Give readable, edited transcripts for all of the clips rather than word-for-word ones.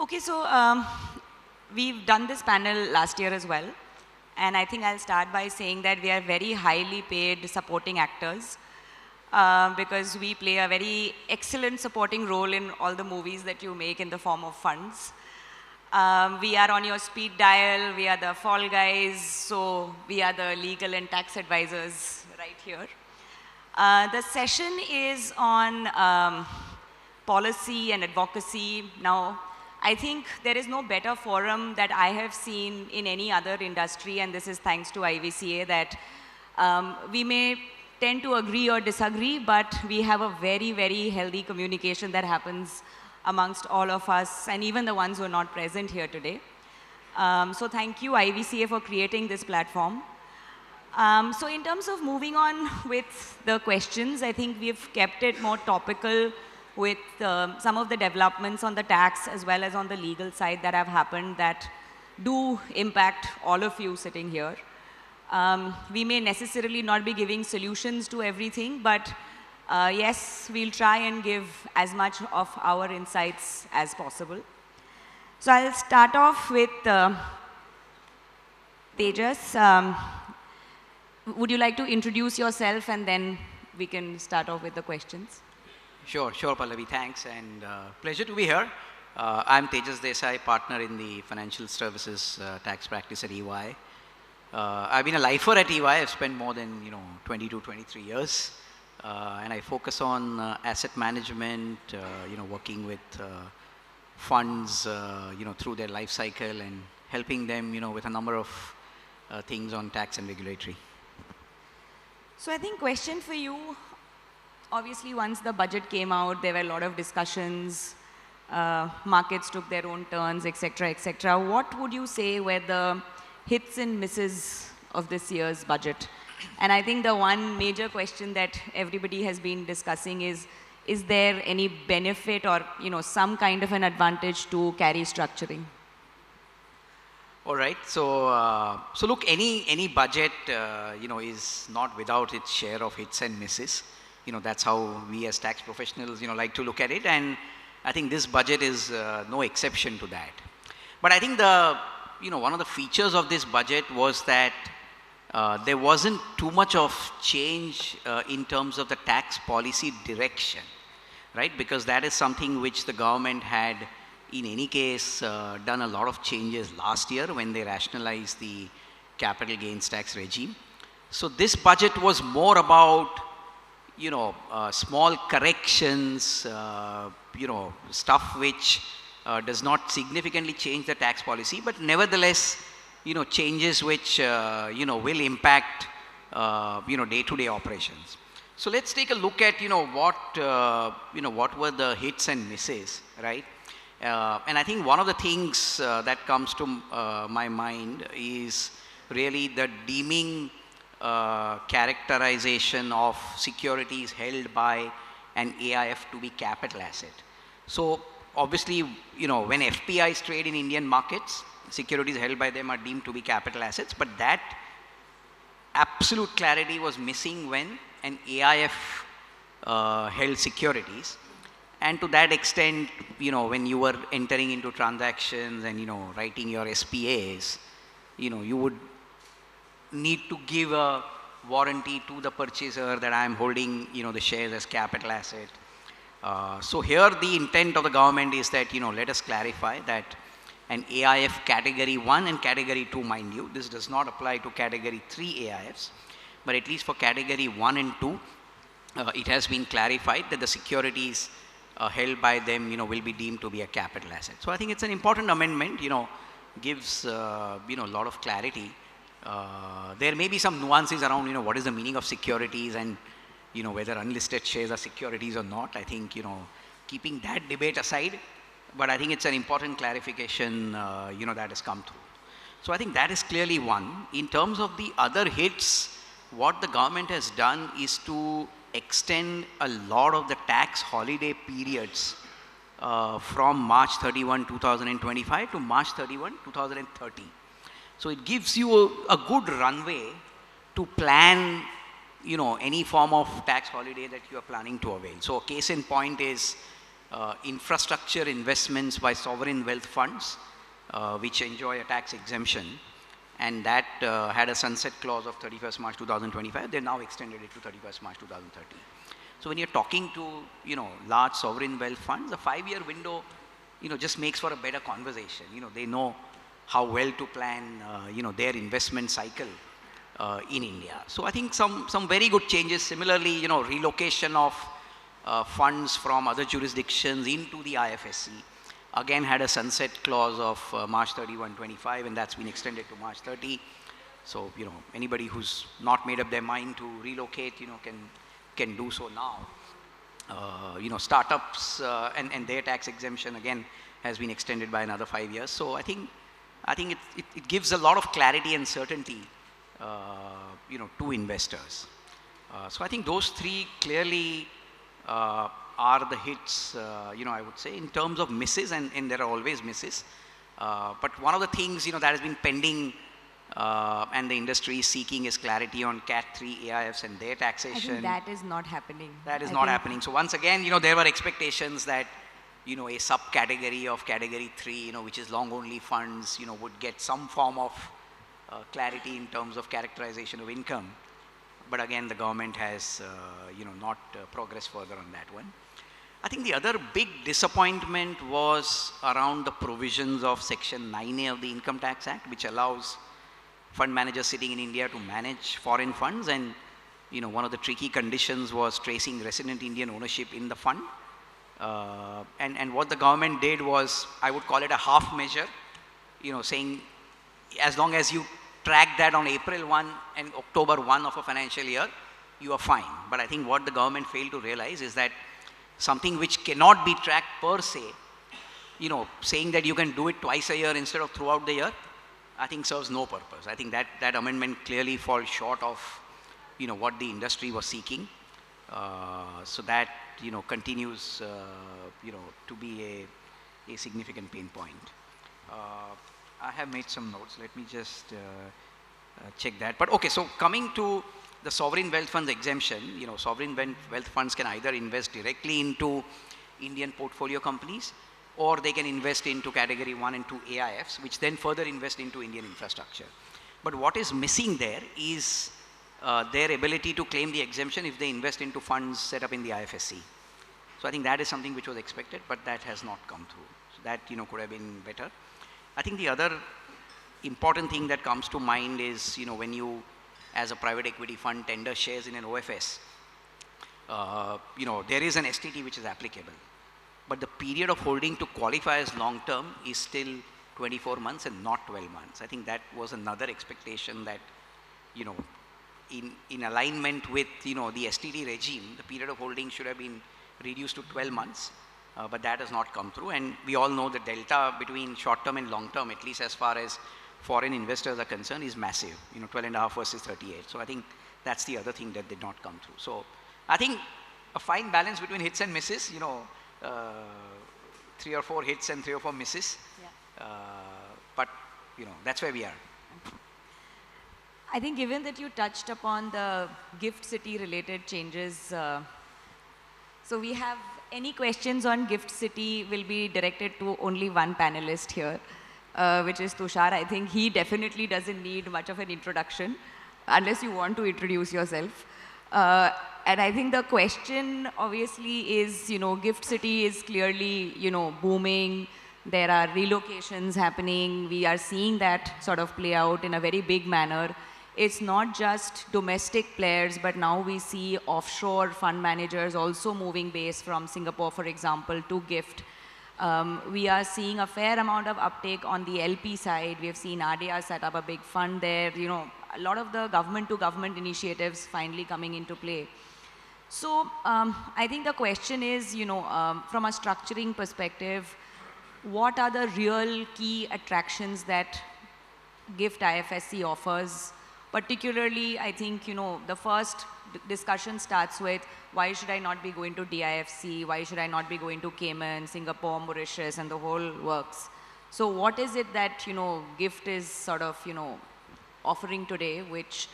Okay, so we've done this panel last year as well. And I think I'll start by saying that we are very highly paid supporting actors because we play a very excellent supporting role in all the movies that you make in the form of funds. We are on your speed dial, we are the fall guys, so we are the legal and tax advisors right here. The session is on policy and advocacy. Now, I think there is no better forum that I have seen in any other industry, and this is thanks to IVCA, that we may tend to agree or disagree, but we have a very, very healthy communication that happens amongst all of us, and even the ones who are not present here today. So thank you, IVCA, for creating this platform. So in terms of moving on with the questions, I think we've kept it more topical with some of the developments on the tax as well as on the legal side that have happened that do impact all of you sitting here. We may necessarily not be giving solutions to everything, but yes, we'll try and give as much of our insights as possible. So I'll start off with Tejas. Would you like to introduce yourself and then we can start off with the questions? Sure, Pallavi, thanks, and pleasure to be here. I'm Tejas Desai, partner in the financial services tax practice at EY. I've been a lifer at EY. I've spent more than 22, 23 years, and I focus on asset management, working with funds, through their life cycle and helping them, with a number of things on tax and regulatory. So I think question for you. Obviously, once the budget came out, there were a lot of discussions, markets took their own turns, etc., etc. What would you say were the hits and misses of this year's budget? And I think the one major question that everybody has been discussing is there any benefit or some kind of an advantage to carry structuring? All right. So look, any budget, is not without its share of hits and misses. That's how we as tax professionals, like to look at it. And I think this budget is no exception to that. But I think one of the features of this budget was that there wasn't too much of change in terms of the tax policy direction, right? Because that is something which the government had, in any case, done a lot of changes last year when they rationalized the capital gains tax regime. So this budget was more about small corrections, stuff which does not significantly change the tax policy, but nevertheless, changes which, will impact, day-to-day operations. So let's take a look at, what were the hits and misses, right? And I think one of the things that comes to my mind is really the deeming characterization of securities held by an AIF to be capital asset. So obviously, when FPIs trade in Indian markets, securities held by them are deemed to be capital assets, but that absolute clarity was missing when an AIF held securities. And to that extent, when you were entering into transactions and, writing your SPAs, you would need to give a warranty to the purchaser that I am holding, the shares as capital asset. So here the intent of the government is that, let us clarify that an AIF category 1 and category 2, mind you, this does not apply to category 3 AIFs, but at least for category 1 and 2, it has been clarified that the securities held by them, will be deemed to be a capital asset. So I think it's an important amendment, gives, a lot of clarity. There may be some nuances around, what is the meaning of securities and, whether unlisted shares are securities or not. I think, keeping that debate aside, but I think it's an important clarification, that has come through. So I think that is clearly one. In terms of the other hits, what the government has done is to extend a lot of the tax holiday periods from March 31, 2025 to March 31, 2030. So it gives you a good runway to plan, any form of tax holiday that you are planning to avail. So case in point is infrastructure investments by sovereign wealth funds, which enjoy a tax exemption, and that had a sunset clause of 31st March 2025. They now extended it to 31st March 2030. So when you're talking to, large sovereign wealth funds, a 5-year window, just makes for a better conversation. They know how well to plan, their investment cycle in India. So I think some very good changes. Similarly, relocation of funds from other jurisdictions into the IFSC again had a sunset clause of March 31, 25, and that's been extended to March 30. So, anybody who's not made up their mind to relocate, can do so now. Startups and their tax exemption again has been extended by another 5 years. So I think it gives a lot of clarity and certainty, to investors. So I think those three clearly are the hits, I would say, in terms of misses, and there are always misses. But one of the things, that has been pending and the industry is seeking is clarity on Cat 3 AIFs and their taxation. I think that is not happening. That is not happening. So once again, there were expectations that, a subcategory of Category 3, which is long-only funds, would get some form of clarity in terms of characterization of income. But again, the government has, not progressed further on that one. I think the other big disappointment was around the provisions of Section 9A of the Income Tax Act, which allows fund managers sitting in India to manage foreign funds. And, one of the tricky conditions was tracing resident Indian ownership in the fund. And what the government did was, I would call it a half measure, saying as long as you track that on April 1 and October 1 of a financial year, you are fine. But I think what the government failed to realize is that something which cannot be tracked per se, saying that you can do it twice a year instead of throughout the year, I think serves no purpose. I think that amendment clearly falls short of, what the industry was seeking. So that, continues, to be a significant pain point. I have made some notes. Let me just check that. But okay, so coming to the sovereign wealth funds exemption, sovereign wealth funds can either invest directly into Indian portfolio companies, or they can invest into Category 1 and 2 AIFs, which then further invest into Indian infrastructure. But what is missing there is their ability to claim the exemption if they invest into funds set up in the IFSC. So I think that is something which was expected, but that has not come through. So that, could have been better. I think the other important thing that comes to mind is, when you, as a private equity fund, tender shares in an OFS, there is an STT which is applicable. But the period of holding to qualify as long term is still 24 months and not 12 months. I think that was another expectation that, in alignment with, the STT regime, the period of holding should have been reduced to 12 months. But that has not come through. And we all know the delta between short term and long term, at least as far as foreign investors are concerned, is massive, 12.5 versus 38. So I think that's the other thing that did not come through. So I think a fine balance between hits and misses, 3 or 4 hits and 3 or 4 misses. Yeah. But, that's where we are. I think given that you touched upon the GIFT City related changes, so we have any questions on GIFT City will be directed to only one panelist here, which is Tushar. I think he definitely doesn't need much of an introduction, unless you want to introduce yourself. And I think the question obviously is, GIFT City is clearly, booming. There are relocations happening. We are seeing that sort of play out in a very big manner. It's not just domestic players, but now we see offshore fund managers also moving base from Singapore, for example, to GIFT. We are seeing a fair amount of uptake on the LP side. We have seen ADIA set up a big fund there. A lot of the government-to-government initiatives finally coming into play. So I think the question is, from a structuring perspective, what are the real key attractions that GIFT IFSC offers? Particularly, I think, the first discussion starts with, why should I not be going to DIFC? Why should I not be going to Cayman, Singapore, Mauritius, and the whole works? So what is it that, GIFT is sort of, offering today, which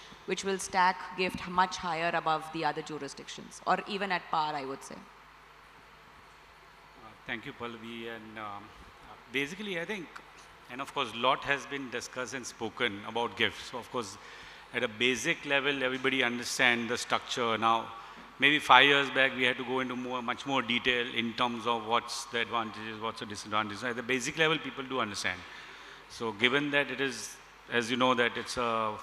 will stack GIFT much higher above the other jurisdictions, or even at par, I would say? Thank you, Pallavi. And basically, I think, and of course, lot has been discussed and spoken about gifts. So, of course, at a basic level, everybody understands the structure. Now, maybe 5 years back, we had to go into much more detail in terms of what's the advantages, what's the disadvantages. At the basic level, people do understand. So, given that it is, as you know, that it's a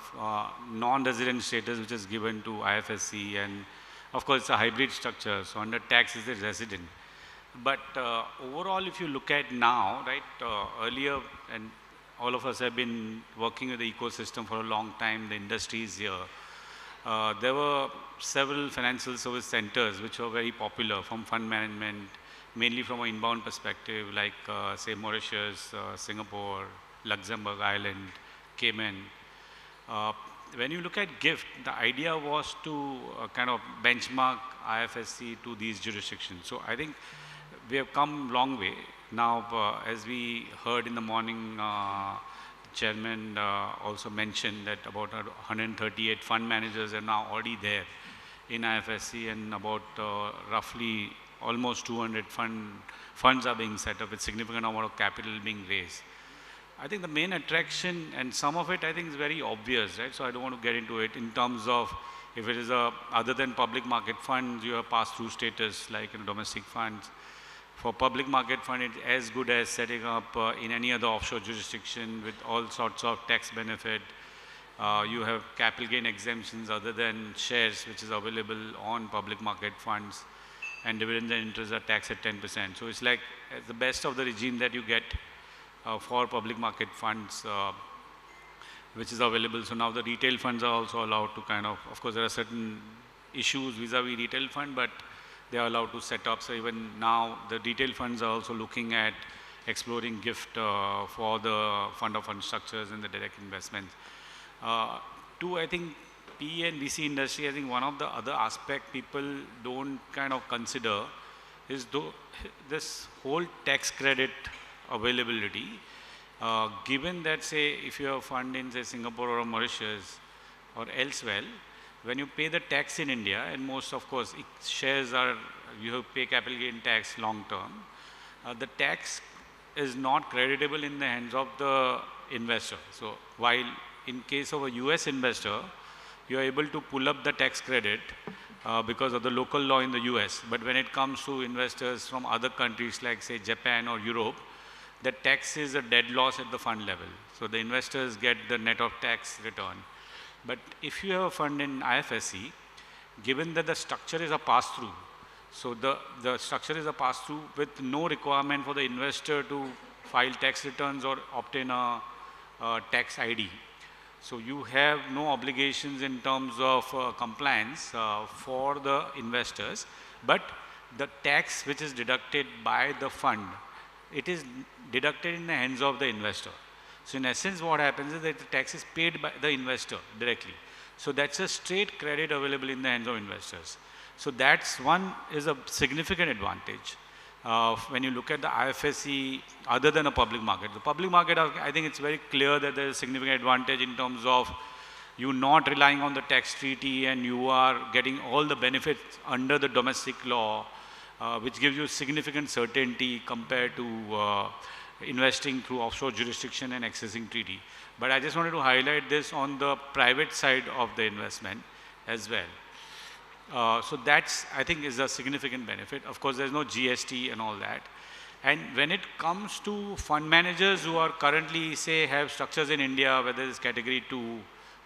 non-resident status which is given to IFSC, and of course, it's a hybrid structure. So, under tax is a resident. But overall, if you look at now, right, earlier, and all of us have been working with the ecosystem for a long time, the industry is here. There were several financial service centers which were very popular from fund management, mainly from an inbound perspective, like say Mauritius, Singapore, Luxembourg Island, Cayman. When you look at GIFT, the idea was to kind of benchmark IFSC to these jurisdictions. So I think we have come a long way. Now, as we heard in the morning, Chairman also mentioned that about 138 fund managers are now already there in IFSC, and about roughly almost 200 funds are being set up with significant amount of capital being raised. I think the main attraction, and some of it I think is very obvious, right? So I don't want to get into it in terms of if it is other than public market funds, you have pass-through status like in domestic funds. For public market fund, it's as good as setting up in any other offshore jurisdiction with all sorts of tax benefit. You have capital gain exemptions other than shares, which is available on public market funds, and dividends and interest are taxed at 10%. So it's like the best of the regime that you get for public market funds, which is available. So now the retail funds are also allowed to kind of course, there are certain issues vis-a-vis retail fund, but they are allowed to set up. So even now, the retail funds are also looking at exploring GIFT for the fund of fund structures and the direct investments. Two, I think PE and VC industry, I think one of the other aspect people don't kind of consider is this whole tax credit availability. Given that, say, if you have a fund in, say, Singapore or Mauritius or elsewhere, when you pay the tax in India, and most, of course, shares are, you have to pay capital gain tax long term, the tax is not creditable in the hands of the investor. So while in case of a US investor, you are able to pull up the tax credit because of the local law in the US. But when it comes to investors from other countries like, say, Japan or Europe, the tax is a dead loss at the fund level. So the investors get the net of tax return. But if you have a fund in IFSC, given that the structure is a pass-through, so the structure is a pass-through with no requirement for the investor to file tax returns or obtain a tax ID. So you have no obligations in terms of compliance for the investors, but the tax which is deducted by the fund, it is deducted in the hands of the investor. So in essence, what happens is that the tax is paid by the investor directly. So that's a straight credit available in the hands of investors. So that's one is a significant advantage when you look at the IFSC other than a public market. The public market, I think it's very clear that there is a significant advantage in terms of you not relying on the tax treaty and you are getting all the benefits under the domestic law, which gives you significant certainty compared to investing through offshore jurisdiction and accessing treaty. But I just wanted to highlight this on the private side of the investment as well. So that's, I think, is a significant benefit. Of course, there's no GST and all that. And when it comes to fund managers who are currently, say, have structures in India, whether it's category 2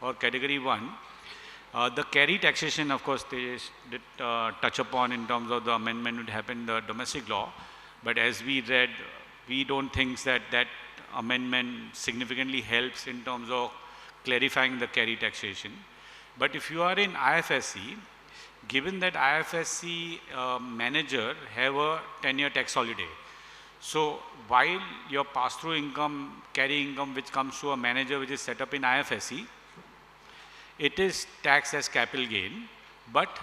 or category 1, the carry taxation, of course, they did touch upon in terms of the amendment would happen in the domestic law. But as we read, we don't think that that amendment significantly helps in terms of clarifying the carry taxation. But if you are in IFSC, given that IFSC manager have a 10-year tax holiday, so while your pass-through income, carry income, which comes to a manager which is set up in IFSC, it is taxed as capital gain, but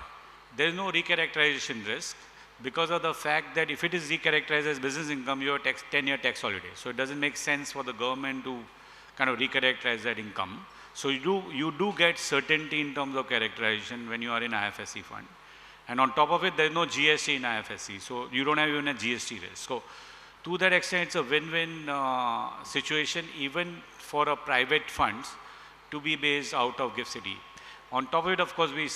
there is no recharacterization risk, because of the fact that if it is recharacterized as business income, you have 10-year tax holiday. So it doesn't make sense for the government to kind of recharacterize that income. So you do get certainty in terms of characterization when you are in IFSC fund. And on top of it, there is no GST in IFSC. So you don't have even a GST risk. So to that extent, it's a win-win situation even for a private funds to be based out of GIFT City. On top of it, of course, we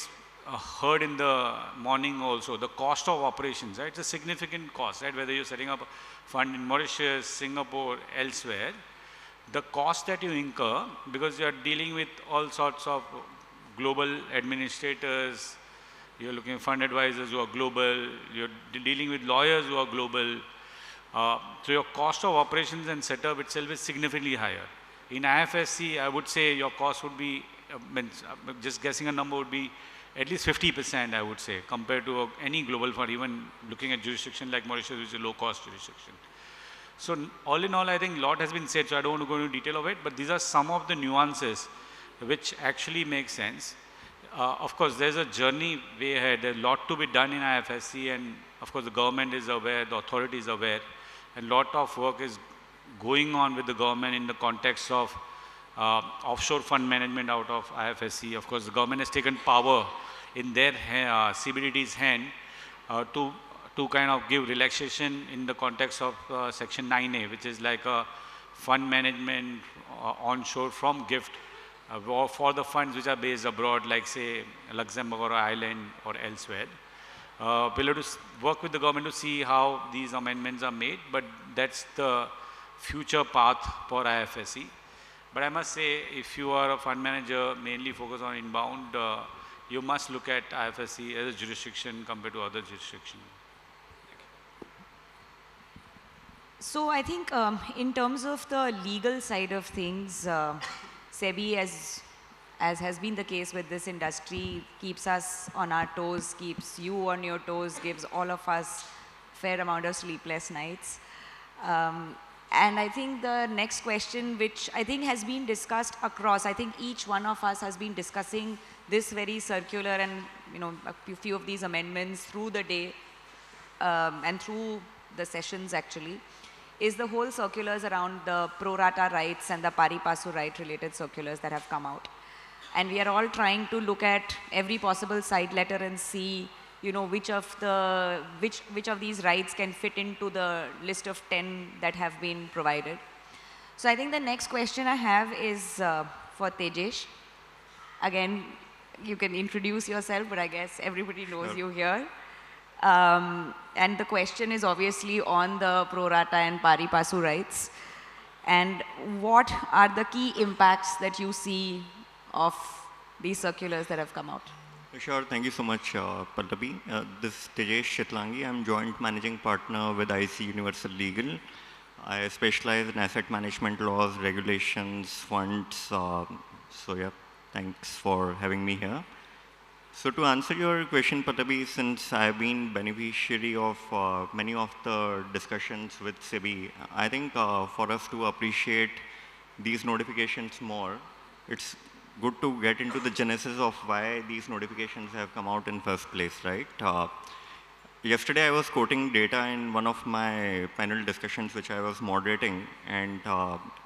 heard in the morning also, the cost of operations, right? It's a significant cost, right? Whether you're setting up a fund in Mauritius, Singapore, elsewhere, the cost that you incur, because you are dealing with all sorts of global administrators, you're looking at fund advisors who are global, you're dealing with lawyers who are global. So your cost of operations and setup itself is significantly higher. In IFSC, I would say your cost would be, just guessing a number, would be at least 50%, I would say, compared to any global fund, even looking at jurisdiction like Mauritius, which is a low-cost jurisdiction. So all in all, I think a lot has been said, so I don't want to go into detail of it, but these are some of the nuances which actually make sense. Of course, there's a journey way ahead. There's a lot to be done in IFSC, and of course, the government is aware, the authority is aware, and a lot of work is going on with the government in the context of offshore fund management out of IFSC. Of course, the government has taken power in their CBDT's hand to kind of give relaxation in the context of Section 9A, which is like a fund management onshore from GIFT for the funds which are based abroad, like say Luxembourg or Ireland or elsewhere. We'll have to work with the government to see how these amendments are made, but that's the future path for IFSC. But I must say, if you are a fund manager mainly focused on inbound, you must look at IFSC as a jurisdiction compared to other jurisdictions. So I think in terms of the legal side of things, SEBI, as has been the case with this industry, keeps us on our toes, keeps you on your toes, gives all of us fair amount of sleepless nights. And I think the next question, which I think has been discussed across, I think each one of us has been discussing this very circular and a few of these amendments through the day and through the sessions actually, is the whole circulars around the pro rata rights and the pari passu right related circulars that have come out. And we are all trying to look at every possible side letter and see, which of these rights can fit into the list of 10 that have been provided. So I think the next question I have is for Tejesh. Again, you can introduce yourself, but I guess everybody knows you here. And the question is obviously on the pro rata and pari passu rights. And what are the key impacts that you see of these circulars that have come out? Sure, thank you so much, Pallavi. This is Tejesh Chitlangi. I'm joint managing partner with IC Universal Legal. I specialize in asset management laws, regulations, funds. So yeah, thanks for having me here. So to answer your question, Pallavi, since I've been beneficiary of many of the discussions with SEBI, I think for us to appreciate these notifications more, it's good to get into the genesis of why these notifications have come out in first place, right? Yesterday I was quoting data in one of my panel discussions which I was moderating, and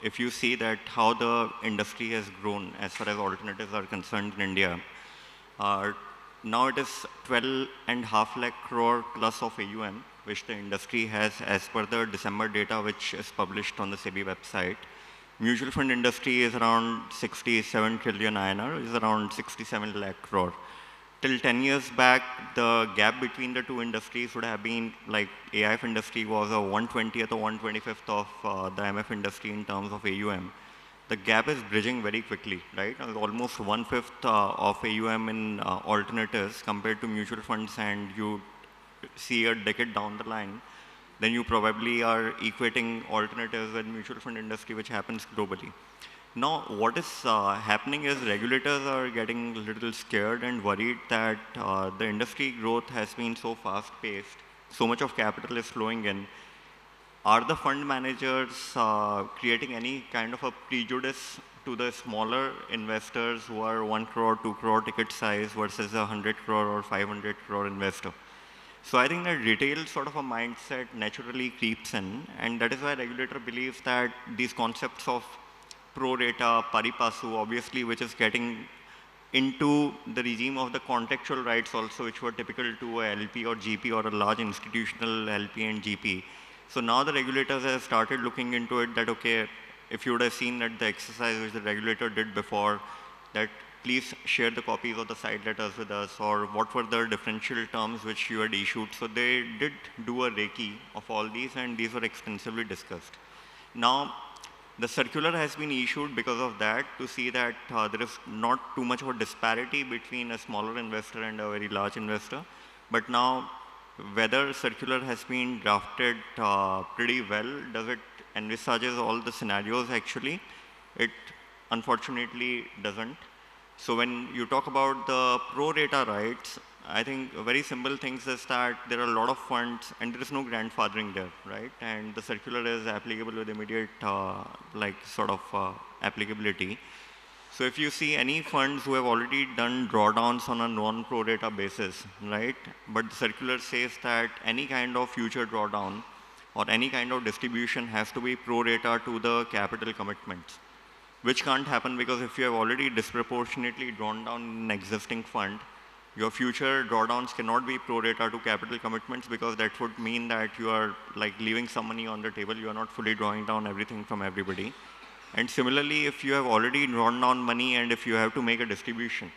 if you see that how the industry has grown as far as alternatives are concerned in India, now it is 12.5 lakh crore plus of AUM, which the industry has as per the December data which is published on the SEBI website. Mutual fund industry is around 67 trillion INR, is around 67 lakh crore. Till 10 years back, the gap between the two industries would have been like AIF industry was a 120th or 125th of the MF industry in terms of AUM. The gap is bridging very quickly, right? Almost 1/5 of AUM in alternatives compared to mutual funds, and you see a decade down the line, then you probably are equating alternatives with mutual fund industry, which happens globally. Now, what is happening is regulators are getting a little scared and worried that the industry growth has been so fast-paced, so much of capital is flowing in. Are the fund managers creating any kind of a prejudice to the smaller investors who are 1 crore, 2 crore ticket size versus a 100 crore or 500 crore investor? So I think that retail sort of a mindset naturally creeps in, and that is why regulator believes that these concepts of pro rata, pari passu, obviously, which is getting into the regime of the contractual rights also, which were typical to a LP or GP or a large institutional LP and GP. So now the regulators have started looking into it that, okay, if you would have seen that the exercise which the regulator did before, that please share the copies of the side letters with us, or what were the differential terms which you had issued. So they did do a recce of all these, and these were extensively discussed. Now, the circular has been issued because of that, to see that there is not too much of a disparity between a smaller investor and a very large investor. But now, whether circular has been drafted pretty well, does it envisages all the scenarios actually? It unfortunately doesn't. So when you talk about the pro rata rights, I think very simple things is that there are a lot of funds and there is no grandfathering there, right? And the circular is applicable with immediate applicability. So if you see any funds who have already done drawdowns on a non-pro rata basis, right? But the circular says that any kind of future drawdown or any kind of distribution has to be pro rata to the capital commitments, which can't happen because if you have already disproportionately drawn down an existing fund, your future drawdowns cannot be pro rata to capital commitments, because that would mean that you are like leaving some money on the table. You are not fully drawing down everything from everybody. And similarly, if you have already drawn down money and if you have to make a distribution,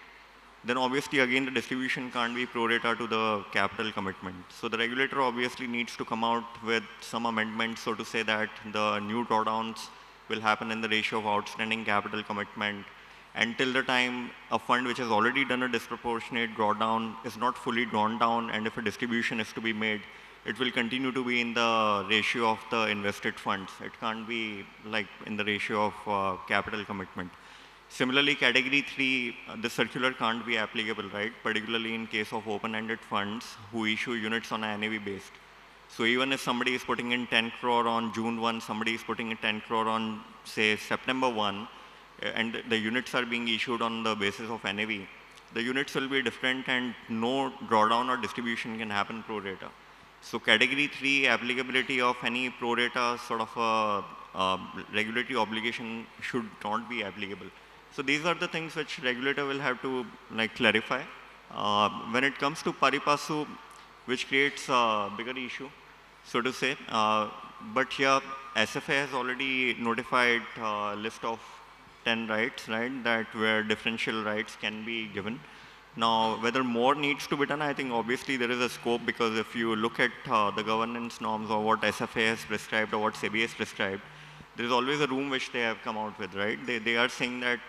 then obviously again the distribution can't be pro rata to the capital commitment. So the regulator obviously needs to come out with some amendments, so to say that the new drawdowns will happen in the ratio of outstanding capital commitment, until the time a fund which has already done a disproportionate drawdown is not fully drawn down, and if a distribution is to be made, it will continue to be in the ratio of the invested funds. It can't be like in the ratio of capital commitment. Similarly, category 3, the circular can't be applicable, right? Particularly in case of open-ended funds who issue units on a NAV based. So even if somebody is putting in 10 crore on June 1, somebody is putting in 10 crore on, say, September 1, and the units are being issued on the basis of NAV, the units will be different and no drawdown or distribution can happen pro rata. So category 3 applicability of any pro rata sort of a regulatory obligation should not be applicable. So these are the things which regulator will have to like clarify. When it comes to pari passu, which creates a bigger issue, so to say, but here SFA has already notified a list of 10 rights, right, that where differential rights can be given. Now, whether more needs to be done, I think obviously there is a scope, because if you look at the governance norms or what SFA has prescribed or what SEBI has prescribed, there is always a room which they have come out with, right? They are saying that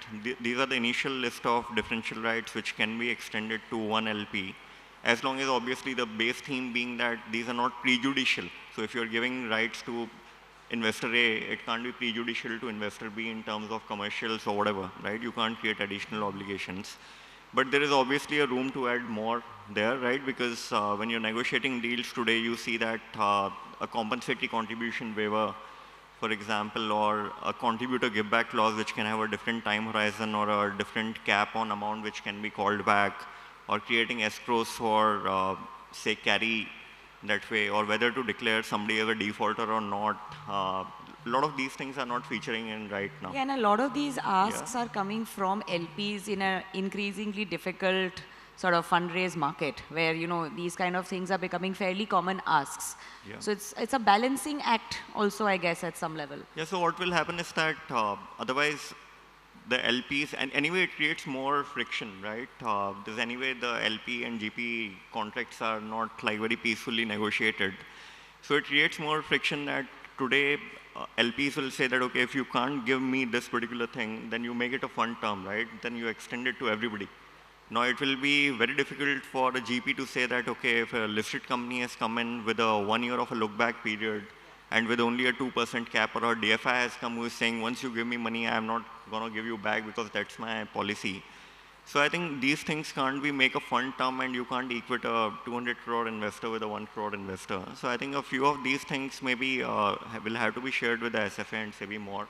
these are the initial list of differential rights which can be extended to one LP, as long as obviously the base theme being that these are not prejudicial. So if you're giving rights to investor A, it can't be prejudicial to investor B in terms of commercials or whatever, right? You can't create additional obligations. But there is obviously a room to add more there, right? Because when you're negotiating deals today, you see that a compensatory contribution waiver, for example, or a contributor give back clause which can have a different time horizon or a different cap on amount which can be called back, or creating escrows for, say, carry that way, or whether to declare somebody as a defaulter or not. A lot of these things are not featuring in right now. Yeah, and a lot of these asks are coming from LPs in an increasingly difficult sort of fundraise market, where, you know, these kind of things are becoming fairly common asks. Yeah. So it's a balancing act also, I guess, at some level. Yeah, so what will happen is that otherwise the LPs, and anyway it creates more friction, right? Because anyway the LP and GP contracts are not like very peacefully negotiated. So it creates more friction that today LPs will say that, okay, if you can't give me this particular thing, then you make it a fund term, right? Then you extend it to everybody. Now it will be very difficult for a GP to say that, okay, if a listed company has come in with a 1 year of a look back period and with only a 2% cap, or a DFI has come who is saying, once you give me money, I am not going to give you back because that's my policy. So I think these things can't be make a fund term, and you can't equate a 200 crore investor with a 1 crore investor. So I think a few of these things maybe will have to be shared with the SFA and SEBI more,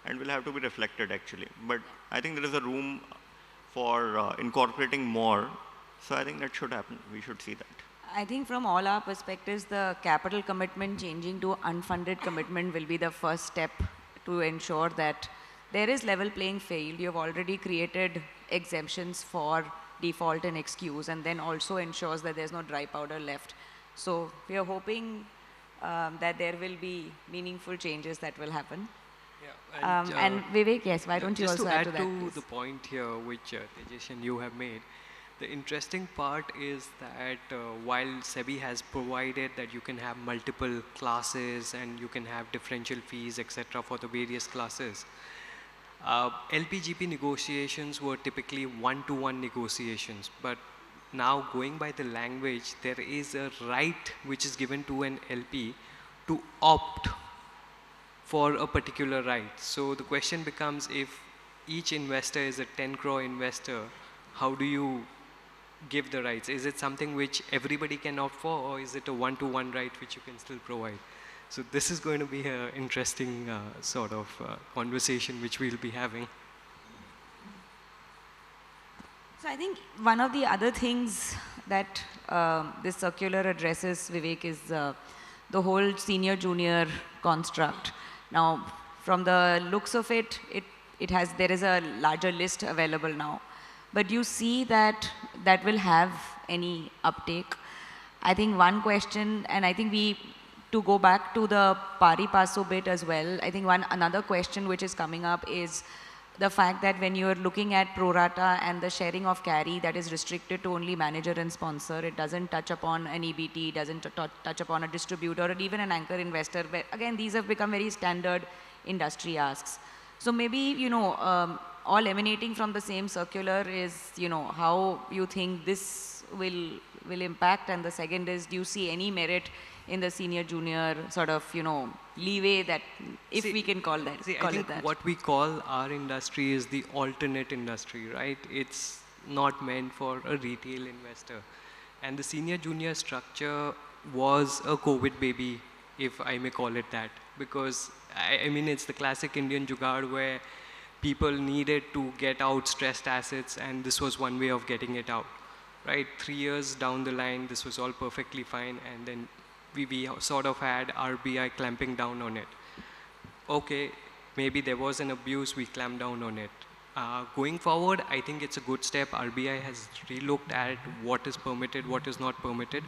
and will have to be reflected actually. But I think there is a room for incorporating more. So I think that should happen. We should see that. I think from all our perspectives, the capital commitment changing to unfunded commitment will be the first step to ensure that there is level playing field. You have already created exemptions for default and excuse, and then also ensures that there's no dry powder left. So we are hoping that there will be meaningful changes that will happen. Yeah, And Vivek, yes, why don't you just also to add add to that, please? the point here, which Tejesh and you have made, the interesting part is that while SEBI has provided that you can have multiple classes and you can have differential fees, etc., for the various classes, LPGP negotiations were typically one-to-one negotiations, but now going by the language, there is a right which is given to an LP to opt for a particular right. So the question becomes, if each investor is a 10 crore investor, how do you give the rights? Is it something which everybody can opt for, or is it a one-to-one right which you can still provide? So this is going to be an interesting sort of conversation which we'll be having. So I think one of the other things that this circular addresses, Vivek, is the whole senior-junior construct. Now, from the looks of it, there is a larger list available now. But you see that that will have any uptake. I think one question, and I think to go back to the pari passu bit as well, I think another question which is coming up is the fact that when you're looking at pro rata and the sharing of carry, that is restricted to only manager and sponsor. It doesn't touch upon an EBT, doesn't touch upon a distributor or even an anchor investor. But again, these have become very standard industry asks. So maybe, all emanating from the same circular is, how you think this will impact. And the second is, do you see any merit in the senior junior sort of, leeway that, if we can call that. I think what we call our industry is the alternate industry, right? It's not meant for a retail investor. And the senior junior structure was a COVID baby, if I may call it that, because I mean, it's the classic Indian jugaad where people needed to get out stressed assets, and this was one way of getting it out, right? 3 years down the line, this was all perfectly fine, and then we sort of had RBI clamping down on it. Okay, maybe there was an abuse, we clamped down on it. Going forward, I think it's a good step. RBI has relooked at what is permitted, what is not permitted.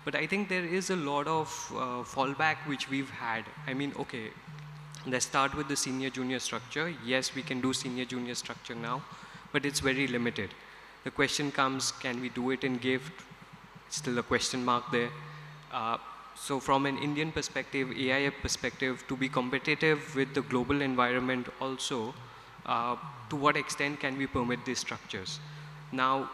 But I think there is a lot of fallback which we've had. I mean, okay, let's start with the senior junior structure. Yes, we can do senior junior structure now, but it's very limited. The question comes, can we do it in GIFT? Still a question mark there. So from an Indian perspective, AIF perspective, to be competitive with the global environment also, to what extent can we permit these structures? Now,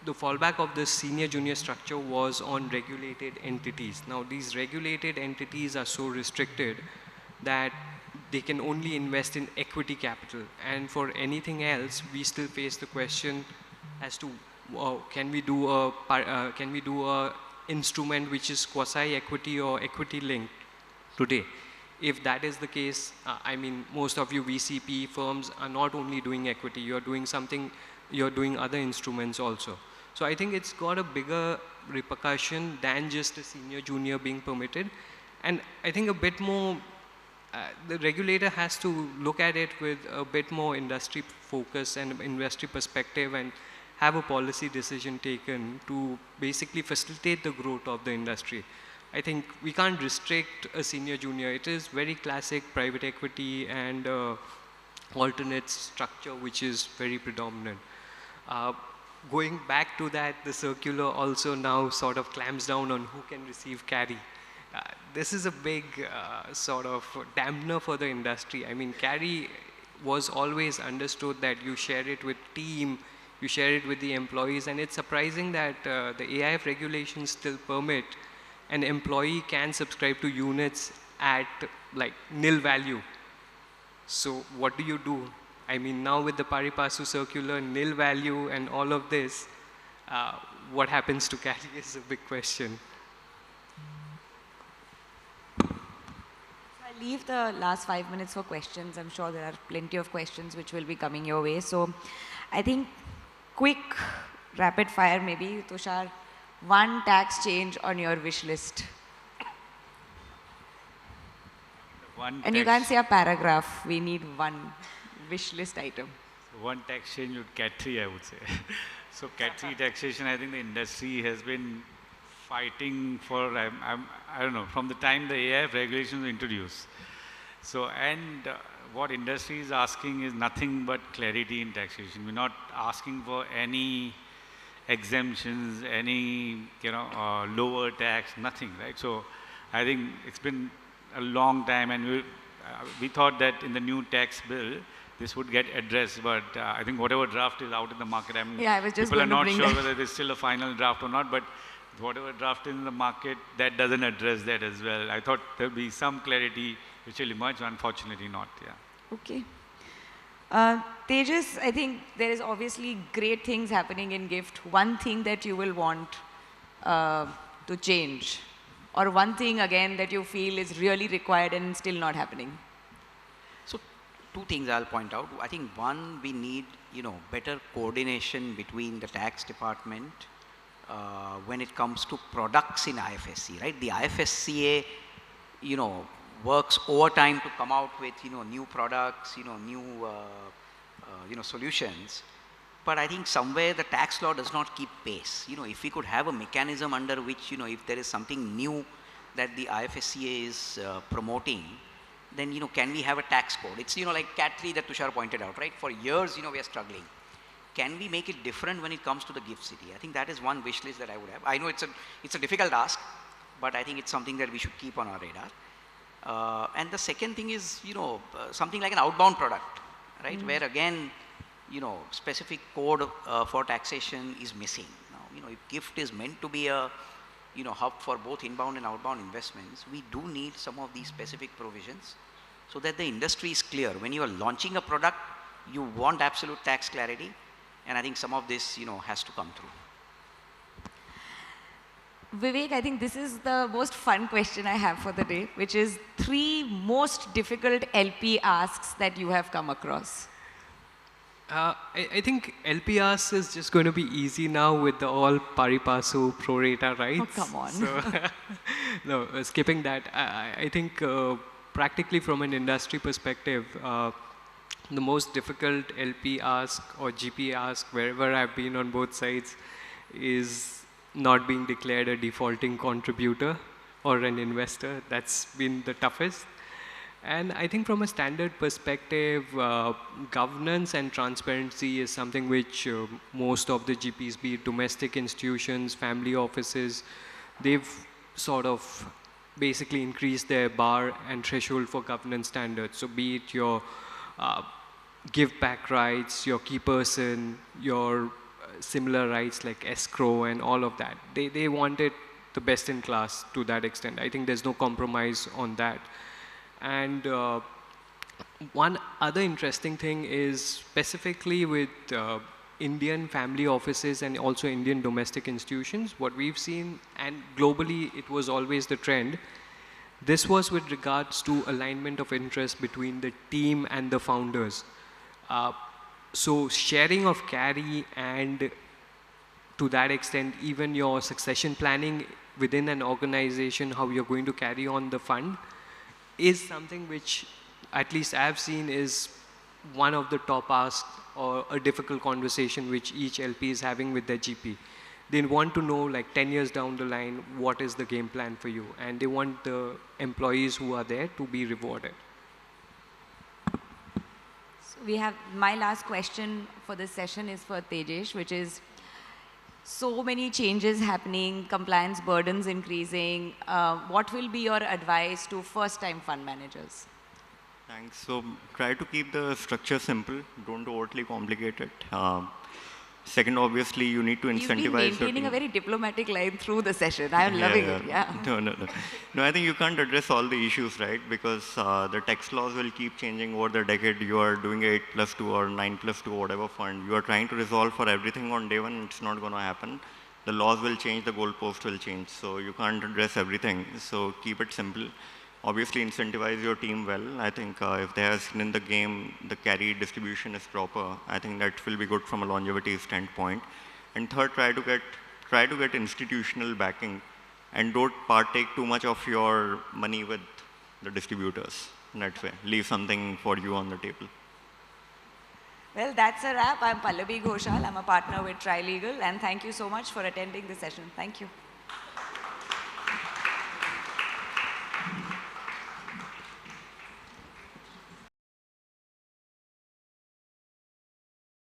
the fallback of this senior junior structure was on regulated entities. Now, these regulated entities are so restricted that they can only invest in equity capital. And for anything else, we still face the question as to can we do a instrument which is quasi-equity or equity-linked today? If that is the case, I mean, most of you VCP firms are not only doing equity, you're doing something, you're doing other instruments also. So I think it's got a bigger repercussion than just a senior junior being permitted. And I think a bit more, the regulator has to look at it with a bit more industry focus and industry perspective, and have a policy decision taken to basically facilitate the growth of the industry. I think we can't restrict a senior junior. It is very classic private equity and alternate structure which is very predominant. Going back to that, the circular also now sort of clamps down on who can receive carry. This is a big sort of dampener for the industry. I mean, carry was always understood that you share it with team, you share it with the employees, and it's surprising that the AIF regulations still permit an employee can subscribe to units at like nil value. So what do you do? I mean, now with the pari passu circular, nil value and all of this, what happens to carry is a big question. I'll leave the last 5 minutes for questions. I'm sure there are plenty of questions which will be coming your way. So I think quick rapid fire maybe, Tushar, one tax change on your wish list. One And you can't say a paragraph, we need one wish list item. one tax change with Cat 3, I would say. So Cat 3 taxation, I think the industry has been fighting for, I don't know, from the time the AIF regulations were introduced. So, and what industry is asking is nothing but clarity in taxation. We're not asking for any exemptions, any, lower tax, nothing, right? So, I think it's been a long time, and we thought that in the new tax bill, this would get addressed, but I think whatever draft is out in the market, Yeah, I was just people are going to not bring sure that. whether there's still a final draft or not, but whatever draft is in the market, that doesn't address that as well. I thought there'll be some clarity which will emerge, unfortunately not, yeah. Okay. Tejas, I think there is obviously great things happening in GIFT. One thing that you will want to change, or one thing again that you feel is really required and still not happening. So two things I'll point out. I think one, we need, better coordination between the tax department when it comes to products in IFSC, right? The IFSCA, works overtime to come out with, new products, new solutions. But I think somewhere the tax law does not keep pace. If we could have a mechanism under which, if there is something new that the IFSCA is promoting, then, can we have a tax code? It's, like Cat 3 that Tushar pointed out, right? For years, we are struggling. Can we make it different when it comes to the GIFT City? I think that is one wish list that I would have. I know it's a difficult ask, but I think it's something that we should keep on our radar. And the second thing is, something like an outbound product, right? Where again, specific code for taxation is missing. Now, if GIFT is meant to be a, hub for both inbound and outbound investments, we do need some of these specific provisions so that the industry is clear. When you are launching a product, you want absolute tax clarity, and I think some of this, has to come through. Vivek, I think this is the most fun question I have for the day, which is 3 most difficult LP asks that you have come across. I think LP asks is just going to be easy now with the all pari passu pro rata rights. Oh, come on. So, no, skipping that, I think practically from an industry perspective, the most difficult LP ask or GP ask, wherever I've been on both sides, is not being declared a defaulting contributor or an investor. That's been the toughest. And I think from a standard perspective, governance and transparency is something which most of the GPs, be it domestic institutions, family offices, they've sort of basically increased their bar and threshold for governance standards. So be it your give back rights, your key person, your similar rights like escrow and all of that. They wanted the best in class to that extent. I think there's no compromise on that. And one other interesting thing is specifically with Indian family offices and also Indian domestic institutions, what we've seen, and globally it was always the trend, this was with regards to alignment of interest between the team and the founders. So sharing of carry and to that extent, even your succession planning within an organization, how you're going to carry on the fund, is something which at least I've seen is one of the top asks or a difficult conversation which each LP is having with their GP. They want to know like 10 years down the line, what is the game plan for you? And they want the employees who are there to be rewarded. So we have, my last question for this session is for Tejesh, which is, so many changes happening, compliance burdens increasing. What will be your advice to first-time fund managers? Thanks. So try to keep the structure simple. Don't overtly complicate it. Second, obviously, you need to incentivize You've been maintaining a very diplomatic line through the session. I'm loving it, yeah. No. No, I think you can't address all the issues, right? Because the tax laws will keep changing over the decade. You are doing 8+2 or 9+2 or whatever fund. You are trying to resolve for everything on day one. It's not going to happen. The laws will change, the goalpost will change. So you can't address everything. So keep it simple. Obviously, incentivize your team well. I think if they have skin in the game, the carry distribution is proper. I think that will be good from a longevity standpoint. And third, try to get institutional backing, and don't partake too much of your money with the distributors. In that way, leave something for you on the table. Well, that's a wrap. I'm Pallavi Ghoshal. I'm a partner with Trilegal, and thank you so much for attending this session. Thank you.